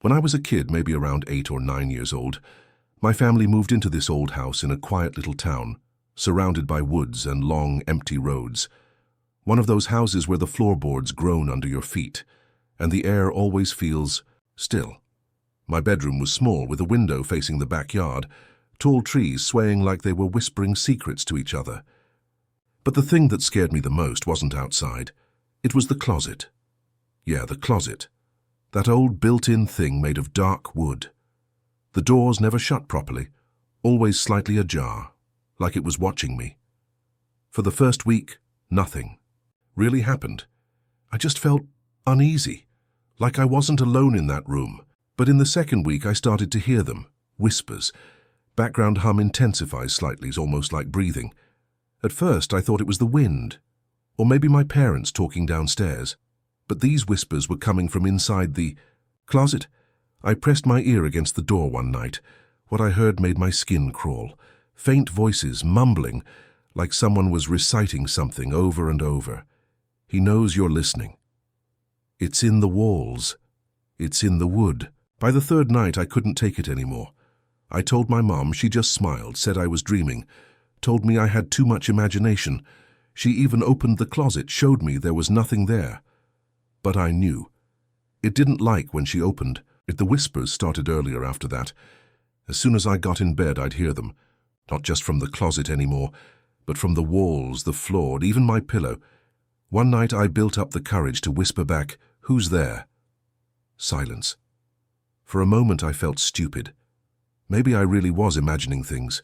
When I was a kid, maybe around 8 or 9 years old, my family moved into this old house in a quiet little town, surrounded by woods and long, empty roads. One of those houses where the floorboards groan under your feet, and the air always feels still. My bedroom was small, with a window facing the backyard, tall trees swaying like they were whispering secrets to each other. But the thing that scared me the most wasn't outside. It was the closet. Yeah, the closet. That old built-in thing made of dark wood. The doors never shut properly, always slightly ajar, like it was watching me. For the first week, nothing really happened. I just felt uneasy, like I wasn't alone in that room. But in the second week, I started to hear them, whispers. Background hum intensifies slightly, almost like breathing. At first, I thought it was the wind, or maybe my parents talking downstairs. But these whispers were coming from inside the closet. I pressed my ear against the door one night. What I heard made my skin crawl. Faint voices, mumbling, like someone was reciting something over and over. He knows you're listening. It's in the walls. It's in the wood. By the third night, I couldn't take it anymore. I told my mom. She just smiled, said I was dreaming, told me I had too much imagination. She even opened the closet, showed me there was nothing there. But I knew. It didn't like when she opened. The whispers started earlier after that. As soon as I got in bed, I'd hear them. Not just from the closet anymore, but from the walls, the floor, even my pillow. One night I built up the courage to whisper back, "Who's there?" Silence. For a moment I felt stupid. Maybe I really was imagining things.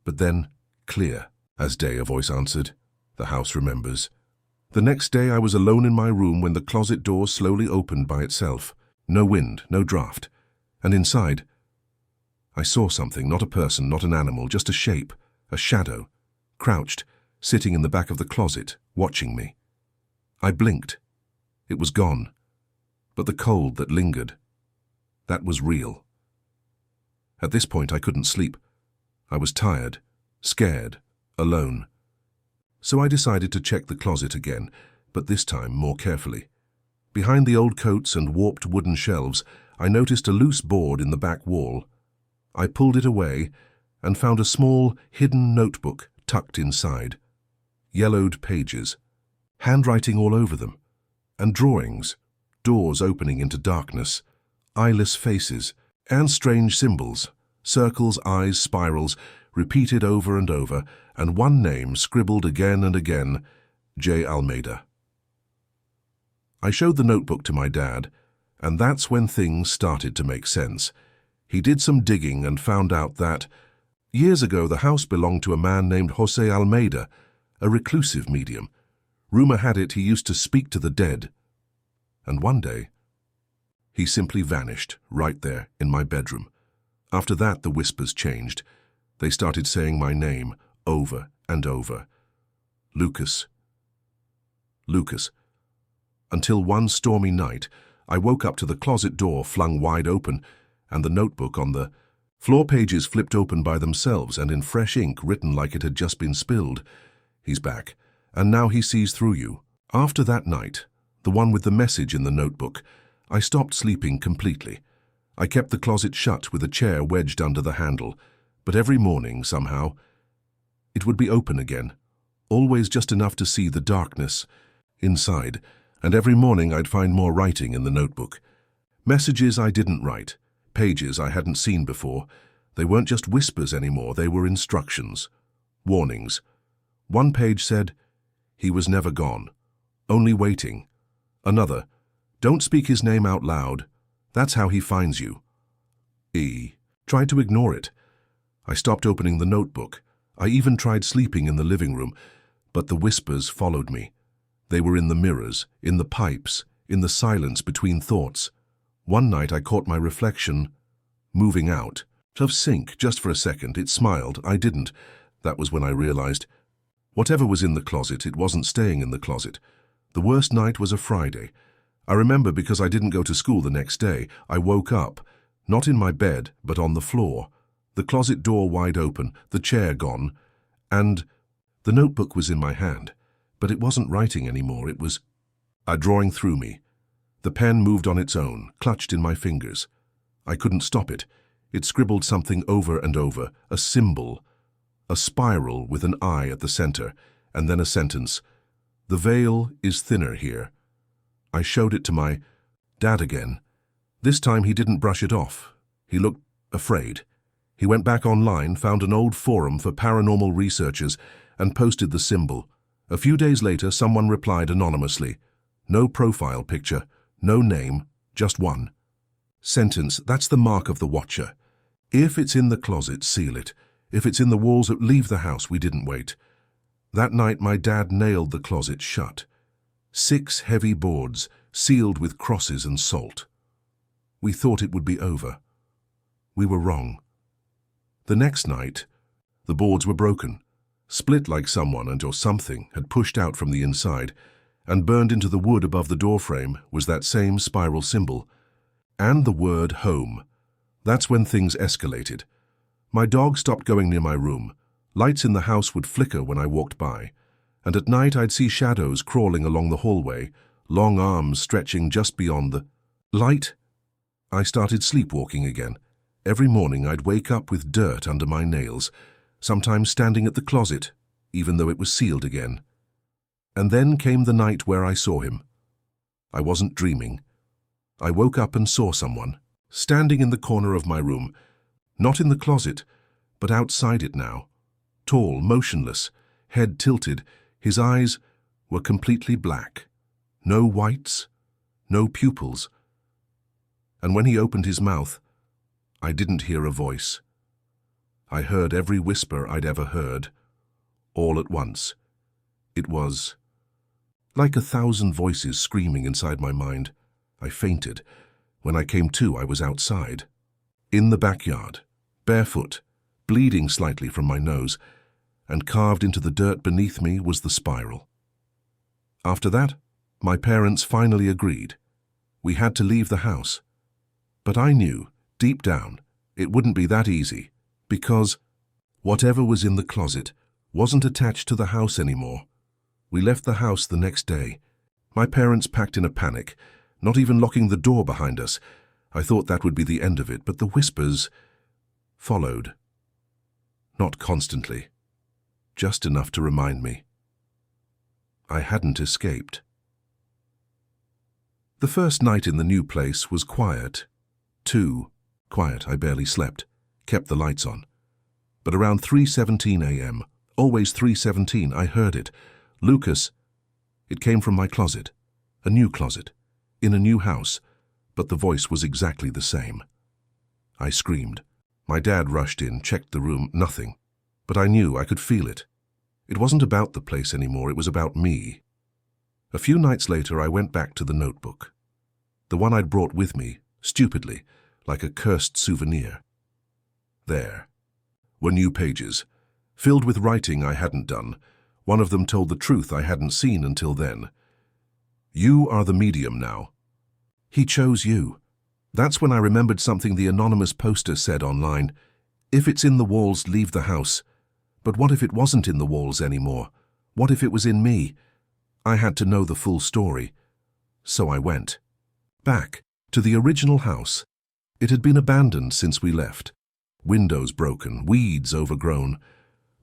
But then, clear as day, a voice answered. The house remembers. The next day I was alone in my room when the closet door slowly opened by itself. No wind, no draft. And inside, I saw something, not a person, not an animal, just a shape, a shadow, crouched, sitting in the back of the closet, watching me. I blinked. It was gone. But the cold that lingered, that was real. At this point I couldn't sleep. I was tired, scared, alone. So I decided to check the closet again, but this time more carefully. Behind the old coats and warped wooden shelves, I noticed a loose board in the back wall. I pulled it away and found a small, hidden notebook tucked inside. Yellowed pages, handwriting all over them, and drawings, doors opening into darkness, eyeless faces, and strange symbols, circles, eyes, spirals, repeated over and over, and one name scribbled again and again, J. Almeida. I showed the notebook to my dad, and that's when things started to make sense. He did some digging and found out that, years ago, the house belonged to a man named Jose Almeida, a reclusive medium. Rumor had it he used to speak to the dead. And one day, he simply vanished right there in my bedroom. After that, the whispers changed. They started saying my name over and over. Lucas. Lucas. Until one stormy night, I woke up to the closet door flung wide open and the notebook on the floor, pages flipped open by themselves and in fresh ink written like it had just been spilled. He's back, and now he sees through you. After that night, the one with the message in the notebook, I stopped sleeping completely. I kept the closet shut with a chair wedged under the handle, but every morning, somehow, it would be open again, always just enough to see the darkness inside, and every morning I'd find more writing in the notebook. Messages I didn't write, pages I hadn't seen before. They weren't just whispers anymore, they were instructions, warnings. One page said, "He was never gone, only waiting." Another, "Don't speak his name out loud. That's how he finds you." Tried to ignore it. I stopped opening the notebook. I even tried sleeping in the living room, but the whispers followed me. They were in the mirrors, in the pipes, in the silence between thoughts. One night I caught my reflection moving out of sync just for a second. It smiled. I didn't. That was when I realized whatever was in the closet, it wasn't staying in the closet. The worst night was a Friday. I remember because I didn't go to school the next day. I woke up, not in my bed, but on the floor. The closet door wide open, the chair gone, and the notebook was in my hand. But it wasn't writing anymore, it was a drawing through me. The pen moved on its own, clutched in my fingers. I couldn't stop it. It scribbled something over and over, a symbol, a spiral with an eye at the center, and then a sentence. The veil is thinner here. I showed it to my dad again. This time he didn't brush it off. He looked afraid. He went back online, found an old forum for paranormal researchers, and posted the symbol. A few days later, someone replied anonymously. No profile picture, no name, just one sentence. That's the mark of the watcher. If it's in the closet, seal it. If it's in the walls, leave the house. We didn't wait. That night, my dad nailed the closet shut. 6 heavy boards, sealed with crosses and salt. We thought it would be over. We were wrong. The next night, the boards were broken, split like someone or something had pushed out from the inside, and burned into the wood above the doorframe was that same spiral symbol. And the word home. That's when things escalated. My dog stopped going near my room. Lights in the house would flicker when I walked by, and at night I'd see shadows crawling along the hallway, long arms stretching just beyond the light. I started sleepwalking again. Every morning I'd wake up with dirt under my nails, sometimes standing at the closet, even though it was sealed again. And then came the night where I saw him. I wasn't dreaming. I woke up and saw someone, standing in the corner of my room, not in the closet, but outside it now. Tall, motionless, head tilted, his eyes were completely black. No whites, no pupils. And when he opened his mouth, I didn't hear a voice. I heard every whisper I'd ever heard, all at once. It was like 1,000 voices screaming inside my mind. I fainted. When I came to, I was outside, in the backyard, barefoot, bleeding slightly from my nose, and carved into the dirt beneath me was the spiral. After that, my parents finally agreed. We had to leave the house. But I knew, deep down, it wouldn't be that easy, because whatever was in the closet wasn't attached to the house anymore. We left the house the next day. My parents packed in a panic, not even locking the door behind us. I thought that would be the end of it, but the whispers followed. Not constantly, just enough to remind me I hadn't escaped. The first night in the new place was quiet. Too quiet. I barely slept, kept the lights on. But around 3:17 a.m., always 3:17, I heard it. Lucas. It came from my closet, a new closet, in a new house, but the voice was exactly the same. I screamed. My dad rushed in, checked the room, nothing. But I knew, I could feel it. It wasn't about the place anymore, it was about me. A few nights later, I went back to the notebook. The one I'd brought with me, stupidly, like a cursed souvenir. There were new pages, filled with writing I hadn't done. One of them told the truth I hadn't seen until then. You are the medium now. He chose you. That's when I remembered something the anonymous poster said online. If it's in the walls, leave the house. But what if it wasn't in the walls anymore? What if it was in me? I had to know the full story. So I went back to the original house. It had been abandoned since we left. Windows broken, weeds overgrown.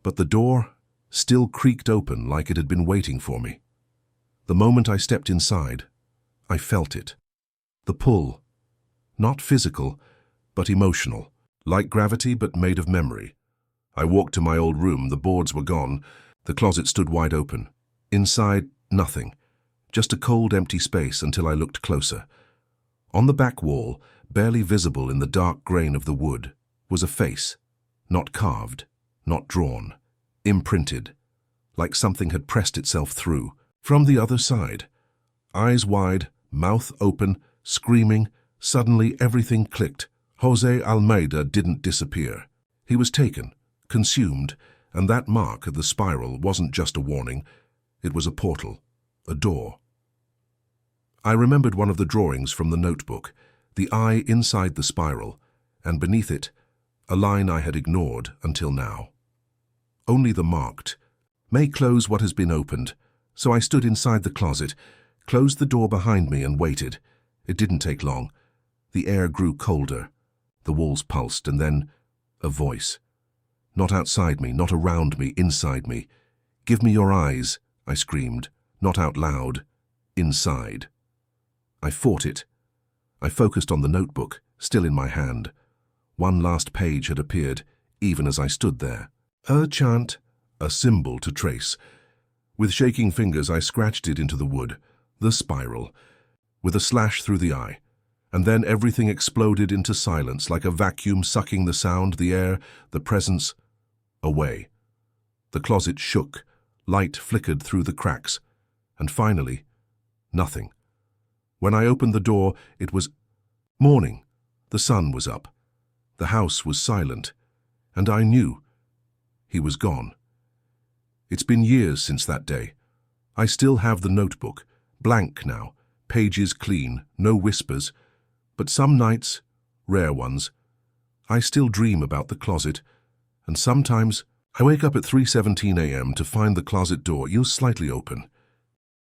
But the door still creaked open like it had been waiting for me. The moment I stepped inside, I felt it. The pull. Not physical, but emotional. Like gravity, but made of memory. I walked to my old room. The boards were gone. The closet stood wide open. Inside, nothing. Just a cold, empty space until I looked closer. On the back wall, barely visible in the dark grain of the wood, was a face. Not carved, not drawn. Imprinted. Like something had pressed itself through. From the other side. Eyes wide, mouth open, screaming. Suddenly everything clicked. Jose Almeida didn't disappear. He was taken, consumed, and that mark of the spiral wasn't just a warning. It was a portal, a door. I remembered one of the drawings from the notebook, the eye inside the spiral, and beneath it, a line I had ignored until now. Only the marked may close what has been opened, so I stood inside the closet, closed the door behind me and waited. It didn't take long. The air grew colder. The walls pulsed, and then a voice. Not outside me, not around me, inside me. "Give me your eyes," I screamed, not out loud, inside. I fought it. I focused on the notebook, still in my hand. One last page had appeared, even as I stood there. A chant, a symbol to trace. With shaking fingers, I scratched it into the wood, the spiral, with a slash through the eye. And then everything exploded into silence, like a vacuum sucking the sound, the air, the presence, away. The closet shook, light flickered through the cracks, and finally, nothing. When I opened the door, it was morning. The sun was up. The house was silent, and I knew he was gone. It's been years since that day. I still have the notebook, blank now, pages clean, no whispers, but some nights, rare ones, I still dream about the closet, and sometimes I wake up at 3:17 a.m. to find the closet door slightly open.